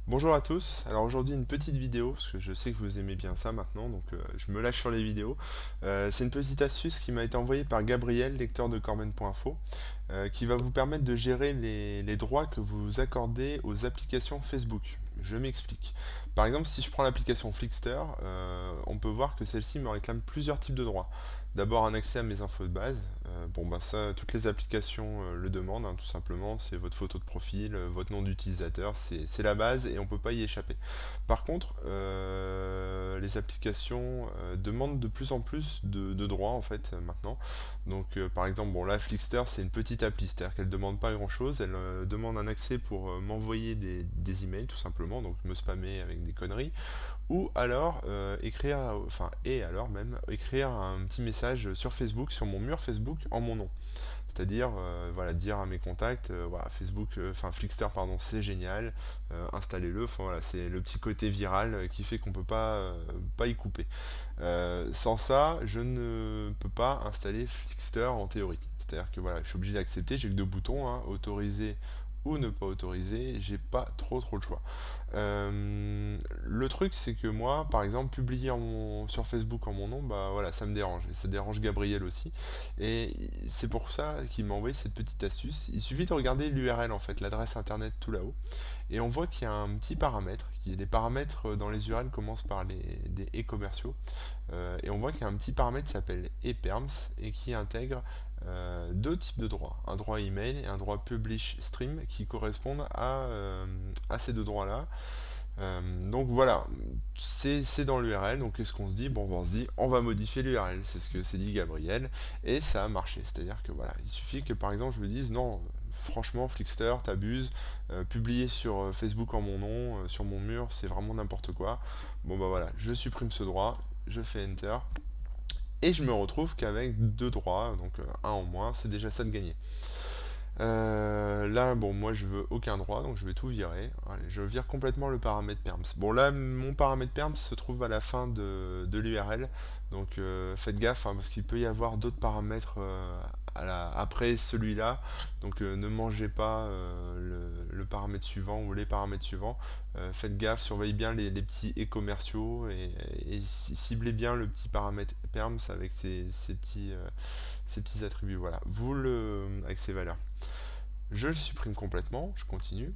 Bonjour à tous, alors aujourd'hui une petite vidéo, parce que je sais que vous aimez bien ça maintenant, donc je me lâche sur les vidéos. C'est une petite astuce qui m'a été envoyée par Gabriel, lecteur de Corben.info, qui va vous permettre de gérer les droits que vous accordez aux applications Facebook. Je m'explique. Par exemple, si je prends l'application Flickster, on peut voir que celle-ci me réclame plusieurs types de droits. D'abord un accès à mes infos de base. Bon bah ça, toutes les applications le demandent, hein, tout simplement. C'est votre photo de profil, votre nom d'utilisateur, c'est la base et on peut pas y échapper. Par contre, les applications demandent de plus en plus de droits en fait maintenant. Donc par exemple, bon là Flickster c'est une petite appli, c'est-à-dire qu'elle demande pas grand-chose, elle demande un accès pour m'envoyer des emails tout simplement, donc me spammer avec des conneries. Ou alors écrire, enfin et alors même écrire un petit message sur Facebook, sur mon mur Facebook en mon nom. C'est-à-dire voilà, dire à mes contacts, voilà, Facebook, enfin Flickster pardon, c'est génial, installez-le. Enfin voilà, c'est le petit côté viral qui fait qu'on peut pas y couper. Sans ça, je ne peux pas installer Flickster en théorie. C'est-à-dire que voilà, je suis obligé d'accepter, j'ai que deux boutons, hein, autoriser ou ne pas autoriser, j'ai pas trop le choix. Le truc, c'est que moi, par exemple, publier sur Facebook en mon nom, bah voilà, ça me dérange. Et ça dérange Gabriel aussi. Et c'est pour ça qu'il m'a envoyé cette petite astuce. Il suffit de regarder l'URL, en fait, l'adresse internet tout là-haut. Et on voit qu'il y a un petit paramètre. Les paramètres dans les URL commencent par des et commerciaux. Et on voit qu'il y a un petit paramètre qui s'appelle ePerms et qui intègre deux types de droits, un droit email et un droit publish stream qui correspondent à ces deux droits-là. Donc voilà, c'est dans l'URL, donc qu'est-ce qu'on se dit? Bon, on se dit, on va modifier l'URL, c'est ce que s'est dit Gabriel, et ça a marché. C'est-à-dire que voilà, il suffit que par exemple je me dise, non, franchement, Flickster, t'abuses, publier sur Facebook en mon nom, sur mon mur, c'est vraiment n'importe quoi. Bon bah voilà, je supprime ce droit, je fais Enter, et je me retrouve qu'avec deux droits, donc un en moins, c'est déjà ça de gagner. Là, bon, moi je veux aucun droit, donc je vais tout virer. Allez, je vire complètement le paramètre perms. Bon, là, mon paramètre perms se trouve à la fin de l'URL, donc faites gaffe, hein, parce qu'il peut y avoir d'autres paramètres après celui-là, donc ne mangez pas le paramètre suivant ou les paramètres suivants. Faites gaffe, surveillez bien les petits et commerciaux et ciblez bien le petit paramètre perms avec ces petits attributs. Voilà, avec ces valeurs. Je le supprime complètement, je continue,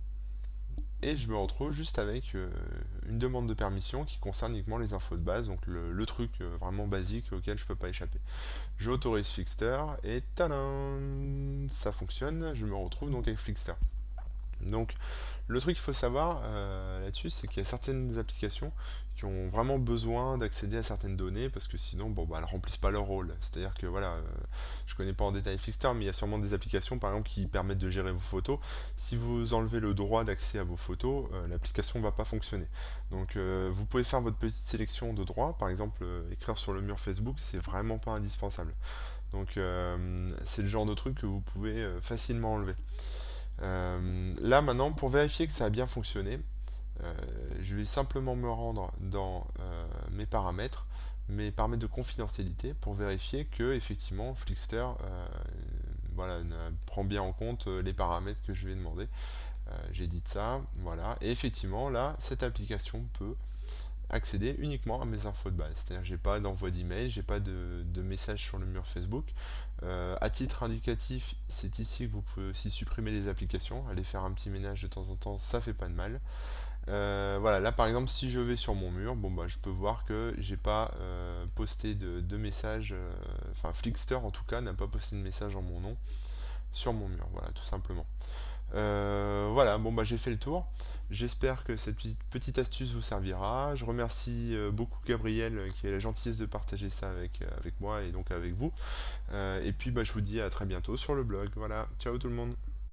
et je me retrouve juste avec une demande de permission qui concerne uniquement les infos de base, donc le truc vraiment basique auquel je peux pas échapper. J'autorise Flickster, et tadam, ça fonctionne, je me retrouve donc avec Flickster. Donc le truc qu'il faut savoir là-dessus, c'est qu'il y a certaines applications qui ont vraiment besoin d'accéder à certaines données parce que sinon, bon, bah, elles remplissent pas leur rôle. C'est-à-dire que voilà, je connais pas en détail Flickster, mais il y a sûrement des applications, par exemple, qui permettent de gérer vos photos. Si vous enlevez le droit d'accès à vos photos, l'application va pas fonctionner. Donc, vous pouvez faire votre petite sélection de droits. Par exemple, écrire sur le mur Facebook, c'est vraiment pas indispensable. Donc, c'est le genre de truc que vous pouvez facilement enlever. Là maintenant, pour vérifier que ça a bien fonctionné, euh, je vais simplement me rendre dans mes paramètres de confidentialité, pour vérifier que effectivement Flickster voilà, prend bien en compte les paramètres que je lui ai demandé. J'édite ça, voilà, et effectivement là, cette application peut accéder uniquement à mes infos de base. C'est-à-dire j'ai pas d'envoi d'email, j'ai pas de message sur le mur Facebook. À titre indicatif, c'est ici que vous pouvez aussi supprimer les applications, aller faire un petit ménage de temps en temps, ça fait pas de mal. Voilà, là par exemple, si je vais sur mon mur, bon bah je peux voir que j'ai pas posté de message, enfin Flickster en tout cas n'a pas posté de message en mon nom sur mon mur, voilà, tout simplement. Voilà, bon bah j'ai fait le tour. J'espère que cette petite astuce vous servira. Je remercie beaucoup Gabriel qui a la gentillesse de partager ça avec moi et donc avec vous. Et puis bah, je vous dis à très bientôt sur le blog. Voilà, ciao tout le monde.